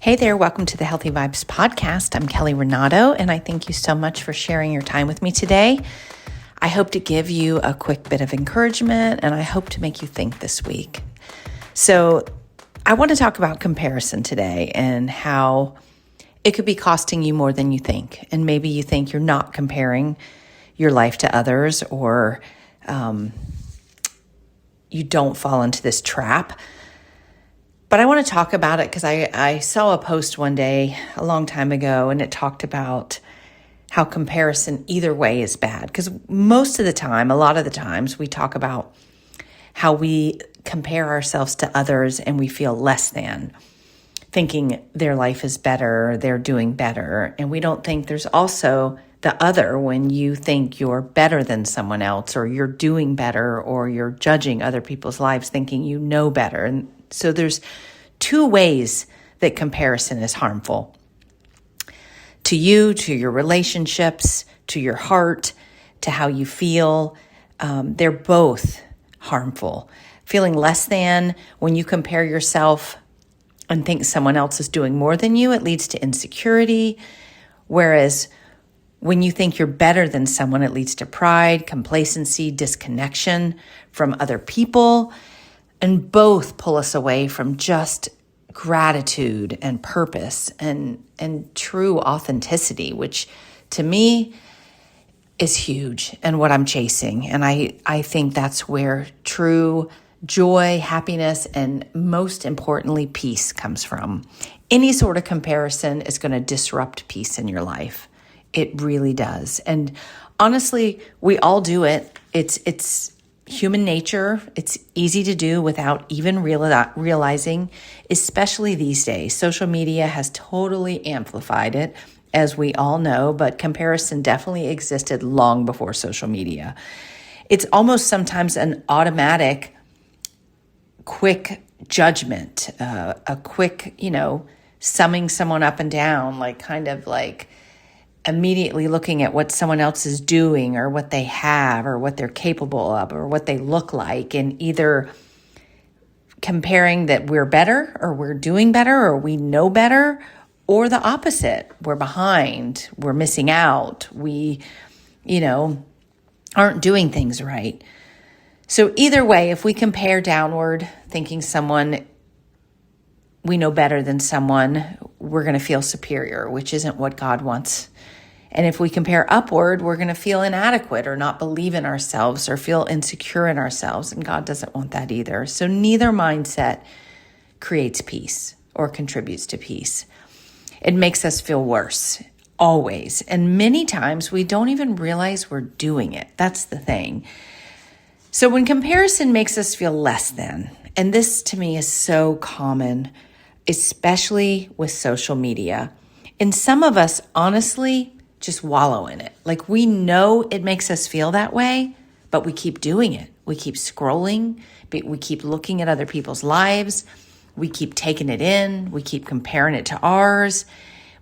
Hey there, welcome to the Healthy Vibes podcast. I'm Kelly Renato, and I thank you so much for sharing your time with me today. I hope to give you a quick bit of encouragement, and I hope to make you think this week. So I want to talk about comparison today and how it could be costing you more than you think. And maybe you think you're not comparing your life to others, or you don't fall into this trap. But I want to talk about it because I saw a post one day a long time ago, and it talked about how comparison either way is bad. Because most of the time, a lot of the times, we talk about how we compare ourselves to others and we feel less than, thinking their life is better, they're doing better. And we don't think there's also the other when you think you're better than someone else, or you're doing better, or you're judging other people's lives thinking you know better. And so there's two ways that comparison is harmful to you, to your relationships, to your heart, to how you feel. They're both harmful. Feeling less than when you compare yourself and think someone else is doing more than you, it leads to insecurity. Whereas when you think you're better than someone, it leads to pride, complacency, disconnection from other people. And both pull us away from just gratitude and purpose and true authenticity, which to me is huge and what I'm chasing. And I think that's where true joy, happiness, and most importantly, peace comes from. Any sort of comparison is going to disrupt peace in your life. It really does. And honestly, we all do it. It's human nature. It's easy to do without even realizing, especially these days. Social media has totally amplified it, as we all know, but comparison definitely existed long before social media. It's almost sometimes an automatic, quick judgment, a quick, summing someone up and down, like immediately looking at what someone else is doing, or what they have, or what they're capable of, or what they look like, and either comparing that we're better, or we're doing better, or we know better, or the opposite. We're behind, we're missing out, we, aren't doing things right. So either way, if we compare downward, thinking we know better than someone, we're going to feel superior, which isn't what God wants. And if we compare upward, we're going to feel inadequate, or not believe in ourselves, or feel insecure in ourselves. And God doesn't want that either. So neither mindset creates peace or contributes to peace. It makes us feel worse, always. And many times we don't even realize we're doing it. That's the thing. So when comparison makes us feel less than, and this to me is so common, especially with social media. And some of us honestly just wallow in it. Like, we know it makes us feel that way, but we keep doing it. We keep scrolling. We keep looking at other people's lives. We keep taking it in. We keep comparing it to ours.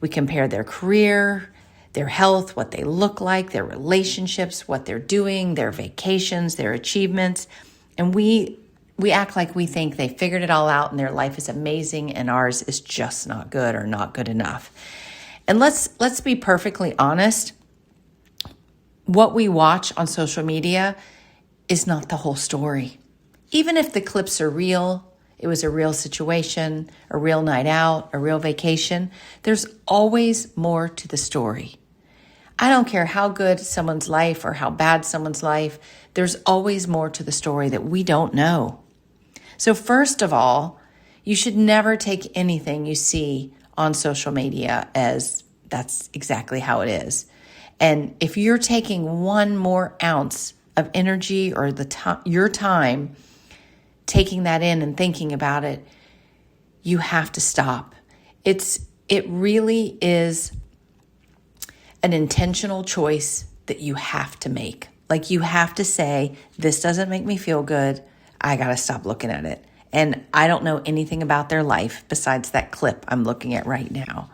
We compare their career, their health, what they look like, their relationships, what they're doing, their vacations, their achievements. And we act like we think they figured it all out and their life is amazing and ours is just not good, or not good enough. And let's be perfectly honest. What we watch on social media is not the whole story. Even if the clips are real, it was a real situation, a real night out, a real vacation, there's always more to the story. I don't care how good someone's life or how bad someone's life, there's always more to the story that we don't know. So first of all, you should never take anything you see on social media as that's exactly how it is. And if you're taking one more ounce of energy, or your time taking that in and thinking about it, you have to stop. It really is an intentional choice that you have to make. Like, you have to say, this doesn't make me feel good. I got to stop looking at it. And I don't know anything about their life besides that clip I'm looking at right now.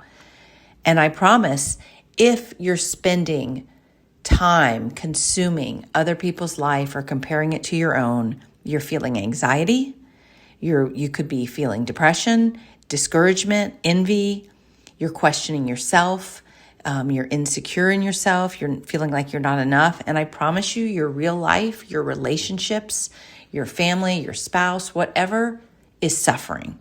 And I promise, if you're spending time consuming other people's life or comparing it to your own, you're feeling anxiety, you could be feeling depression, discouragement, envy, you're questioning yourself, you're insecure in yourself, you're feeling like you're not enough. And I promise you, your real life, your relationships, your family, your spouse, whatever is suffering.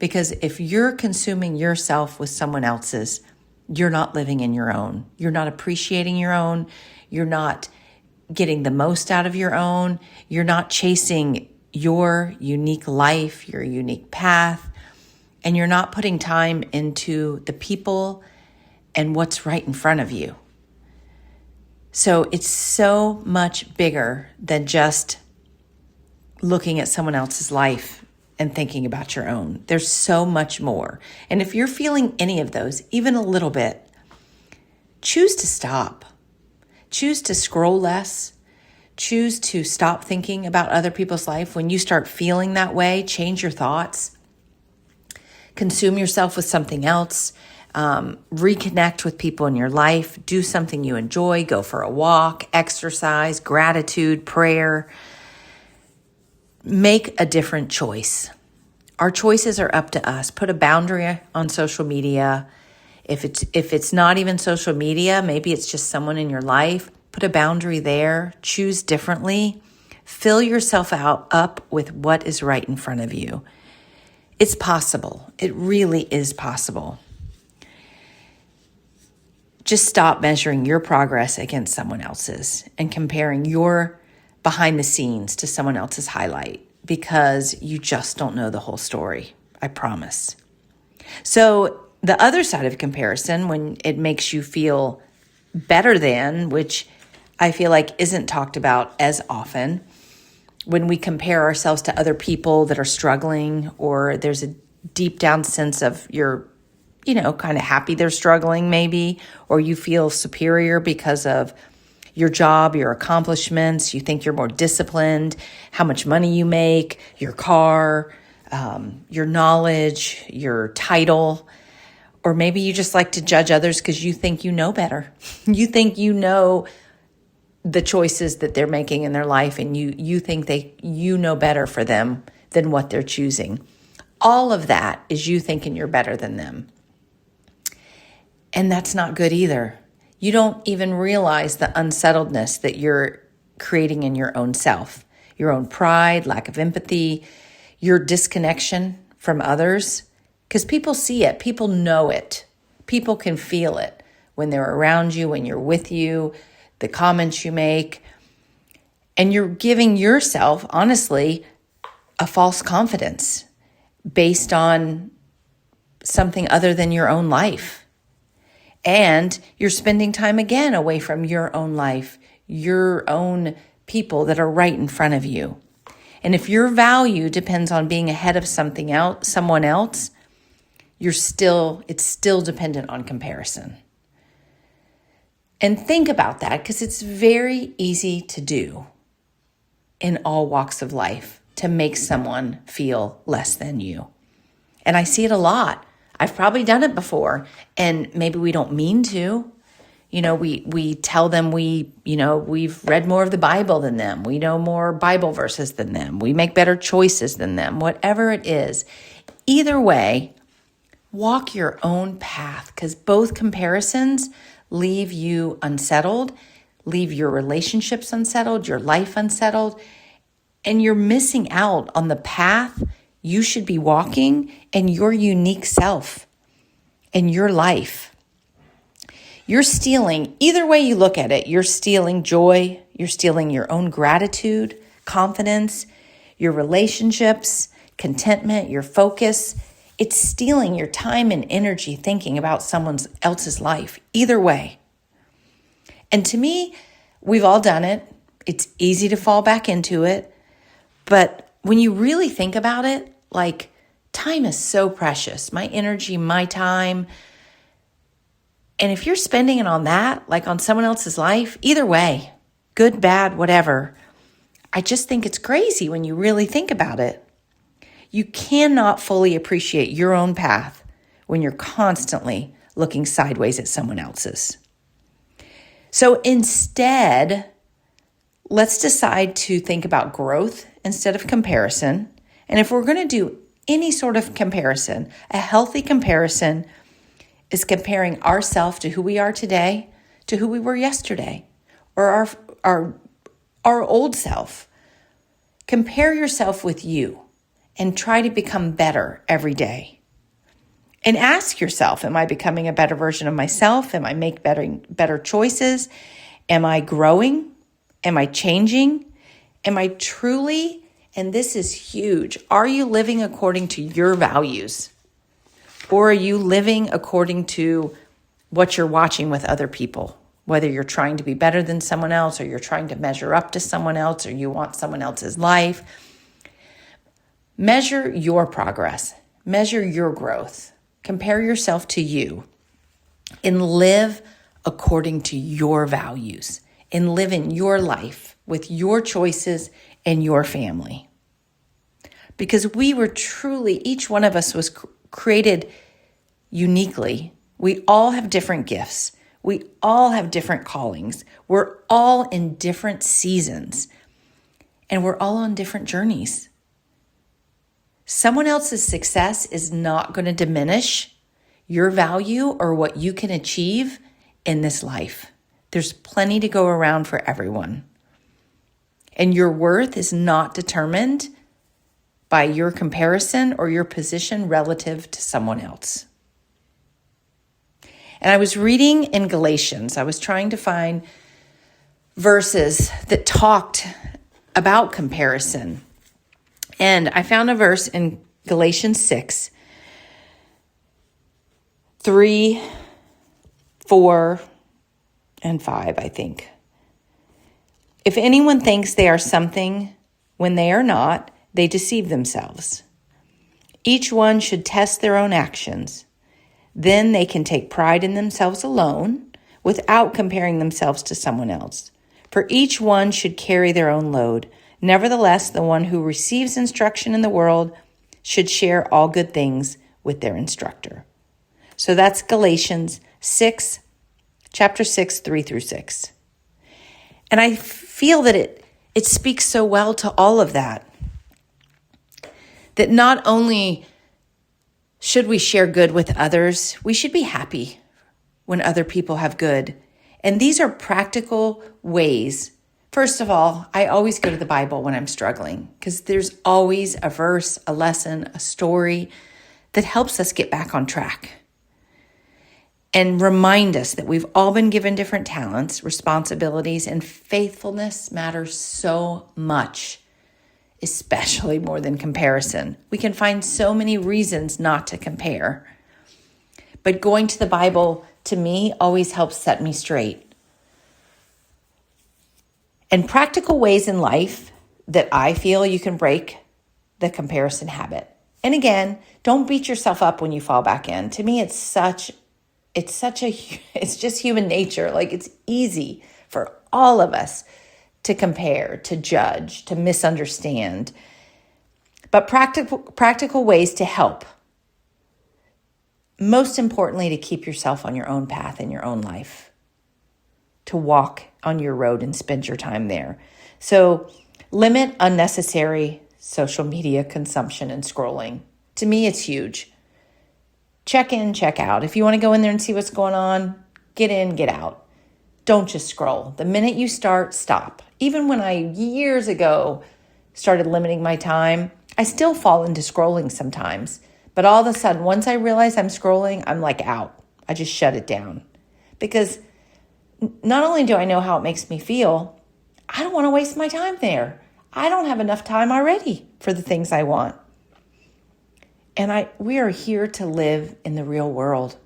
Because if you're consuming yourself with someone else's, you're not living in your own. You're not appreciating your own. You're not getting the most out of your own. You're not chasing your unique life, your unique path. And you're not putting time into the people and what's right in front of you. So it's so much bigger than just looking at someone else's life and thinking about your own. There's so much more. And if you're feeling any of those, even a little bit, choose to stop. Choose to scroll less. Choose to stop thinking about other people's life. When you start feeling that way, change your thoughts. Consume yourself with something else. Reconnect with people in your life. Do something you enjoy. Go for a walk, exercise, gratitude, prayer. Make a different choice. Our choices are up to us. Put a boundary on social media. If it's not even social media, maybe it's just someone in your life. Put a boundary there. Choose differently. Fill yourself up with what is right in front of you. It's possible. It really is possible. Just stop measuring your progress against someone else's and comparing your behind the scenes to someone else's highlight, because you just don't know the whole story. I promise. So the other side of comparison, when it makes you feel better than, which I feel like isn't talked about as often, when we compare ourselves to other people that are struggling, or there's a deep down sense of you're, kind of happy they're struggling maybe, or you feel superior because of your job, your accomplishments, you think you're more disciplined, how much money you make, your car, your knowledge, your title, or maybe you just like to judge others because you think you know better. You think you know the choices that they're making in their life, and you think you know better for them than what they're choosing. All of that is you thinking you're better than them. And that's not good either. You don't even realize the unsettledness that you're creating in your own self, your own pride, lack of empathy, your disconnection from others, because people see it, people know it, people can feel it when they're around you, when you're with you, the comments you make, and you're giving yourself, honestly, a false confidence based on something other than your own life. And you're spending time again away from your own life, your own people that are right in front of you. And if your value depends on being ahead of someone else, it's still dependent on comparison. And think about that, because it's very easy to do in all walks of life to make someone feel less than you. And I see it a lot. I've probably done it before, and maybe we don't mean to. We tell them we've read more of the Bible than them. We know more Bible verses than them. We make better choices than them, whatever it is. Either way, walk your own path, because both comparisons leave you unsettled, leave your relationships unsettled, your life unsettled, and you're missing out on the path you should be walking in your unique self, in your life. You're stealing, either way you look at it, you're stealing joy, you're stealing your own gratitude, confidence, your relationships, contentment, your focus. It's stealing your time and energy thinking about someone else's life, either way. And to me, we've all done it. It's easy to fall back into it. But when you really think about it, like, time is so precious. My energy, my time. And if you're spending it on that, like on someone else's life, either way, good, bad, whatever, I just think it's crazy when you really think about it. You cannot fully appreciate your own path when you're constantly looking sideways at someone else's. So instead, let's decide to think about growth instead of comparison. And if we're going to do Any sort of comparison. A healthy comparison is comparing ourselves to who we are today to who we were yesterday, or our old self. Compare yourself with you and try to become better every day. And ask yourself, am I becoming a better version of myself? Am I making better choices? Am I growing? Am I changing? Am I truly, and this is huge, are you living according to your values? Or are you living according to what you're watching with other people? Whether you're trying to be better than someone else, or you're trying to measure up to someone else, or you want someone else's life. Measure your progress. Measure your growth. Compare yourself to you and live according to your values and live in your life with your choices and your family. Because we were truly, each one of us was created uniquely. We all have different gifts. We all have different callings. We're all in different seasons, and we're all on different journeys. Someone else's success is not going to diminish your value or what you can achieve in this life. There's plenty to go around for everyone. And your worth is not determined by your comparison or your position relative to someone else. And I was reading in Galatians. I was trying to find verses that talked about comparison. And I found a verse in Galatians 6, 3, 4, and 5, I think. If anyone thinks they are something when they are not, they deceive themselves. Each one should test their own actions. Then they can take pride in themselves alone without comparing themselves to someone else. For each one should carry their own load. Nevertheless, the one who receives instruction in the world should share all good things with their instructor. So that's Galatians 6, chapter 6, 3 through 6. And I feel that it speaks so well to all of that. That not only should we share good with others, we should be happy when other people have good. And these are practical ways. First of all, I always go to the Bible when I'm struggling because there's always a verse, a lesson, a story that helps us get back on track and remind us that we've all been given different talents, responsibilities, and faithfulness matters so much, especially more than comparison. We can find so many reasons not to compare. But going to the Bible, to me, always helps set me straight. And practical ways in life that I feel you can break the comparison habit. And again, don't beat yourself up when you fall back in. To me, it's just human nature. Like, it's easy for all of us to compare, to judge, to misunderstand. But practical ways to help. Most importantly, to keep yourself on your own path in your own life. To walk on your road and spend your time there. So limit unnecessary social media consumption and scrolling. To me, it's huge. Check in, check out. If you want to go in there and see what's going on, get in, get out. Don't just scroll. The minute you start, stop. Even when I, years ago, started limiting my time, I still fall into scrolling sometimes. But all of a sudden, once I realize I'm scrolling, I'm like out. I just shut it down. Because not only do I know how it makes me feel, I don't want to waste my time there. I don't have enough time already for the things I want. And we are here to live in the real world.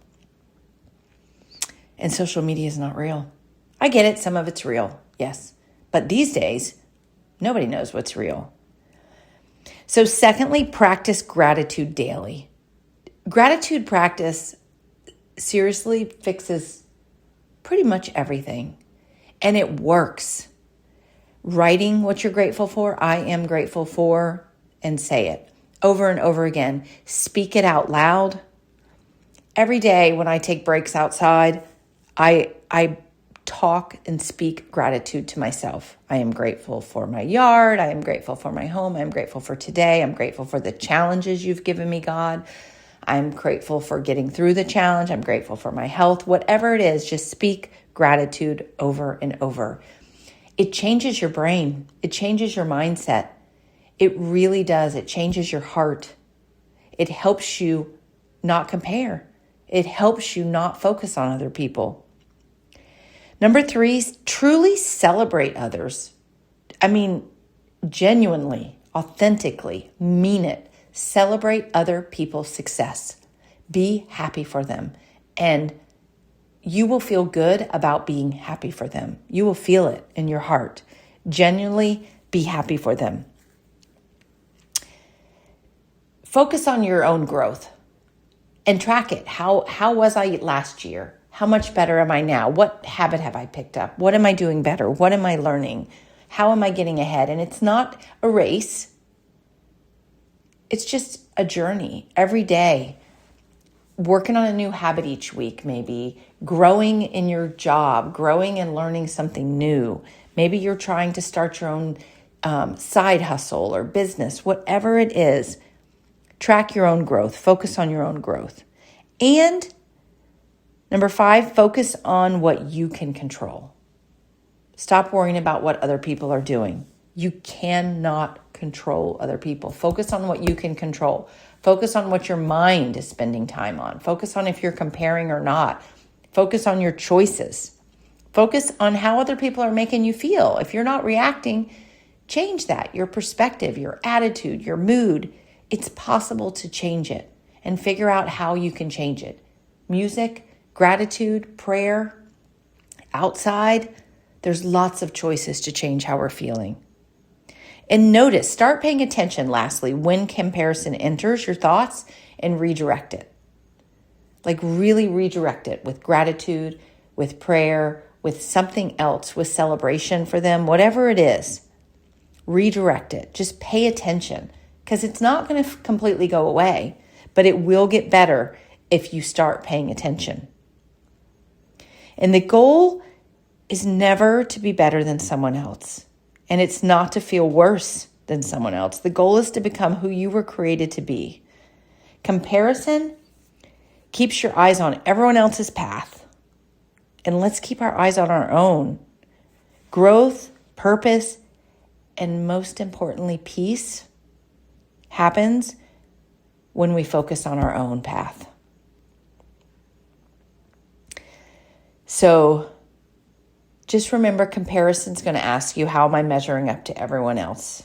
And social media is not real. I get it. Some of it's real. Yes. But these days, nobody knows what's real. So secondly, practice gratitude daily. Gratitude practice seriously fixes pretty much everything. And it works. Writing what you're grateful for, I am grateful for, and say it over and over again. Speak it out loud. Every day when I take breaks outside, I talk and speak gratitude to myself. I am grateful for my yard. I am grateful for my home. I'm grateful for today. I'm grateful for the challenges you've given me, God. I'm grateful for getting through the challenge. I'm grateful for my health. Whatever it is, just speak gratitude over and over. It changes your brain. It changes your mindset. It really does. It changes your heart. It helps you not compare. It helps you not focus on other people. Number 3, truly celebrate others. I mean, genuinely, authentically, mean it. Celebrate other people's success. Be happy for them. And you will feel good about being happy for them. You will feel it in your heart. Genuinely be happy for them. Focus on your own growth and track it. How was I last year? How much better am I now? What habit have I picked up? What am I doing better? What am I learning? How am I getting ahead? And it's not a race. It's just a journey every day, working on a new habit each week, maybe growing in your job, growing and learning something new. Maybe you're trying to start your own side hustle or business, whatever it is. Track your own growth. Focus on your own growth. And number 5, focus on what you can control. Stop worrying about what other people are doing. You cannot control other people. Focus on what you can control. Focus on what your mind is spending time on. Focus on if you're comparing or not. Focus on your choices. Focus on how other people are making you feel. If you're not reacting, change that. Your perspective, your attitude, your mood. It's possible to change it and figure out how you can change it. Music, gratitude, prayer, outside. There's lots of choices to change how we're feeling. And notice, start paying attention, lastly, when comparison enters your thoughts and redirect it. Like really redirect it with gratitude, with prayer, with something else, with celebration for them, whatever it is. Redirect it. Just pay attention because it's not going to completely go away, but it will get better if you start paying attention. And the goal is never to be better than someone else. And it's not to feel worse than someone else. The goal is to become who you were created to be. Comparison keeps your eyes on everyone else's path. And let's keep our eyes on our own. Growth, purpose, and most importantly, peace happens when we focus on our own path. So just remember, comparison's going to ask you, how am I measuring up to everyone else?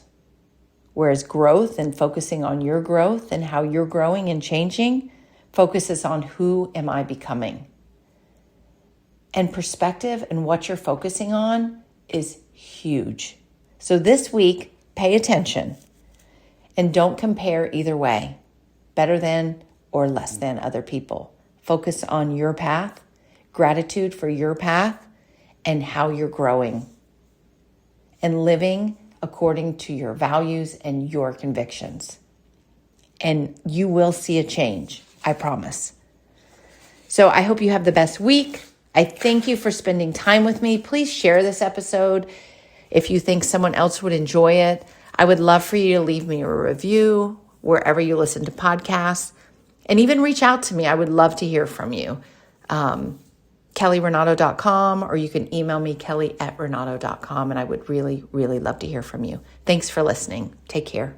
Whereas growth and focusing on your growth and how you're growing and changing focuses on who am I becoming? And perspective and what you're focusing on is huge. So this week, pay attention and don't compare either way, better than or less than other people. Focus on your path, gratitude for your path, and how you're growing and living according to your values and your convictions. And you will see a change, I promise. So I hope you have the best week. I thank you for spending time with me. Please share this episode if you think someone else would enjoy it. I would love for you to leave me a review wherever you listen to podcasts, and even reach out to me. I would love to hear from you. KellyRenato.com, or you can email me, Kelly@Renato.com, and I would really, really love to hear from you. Thanks for listening. Take care.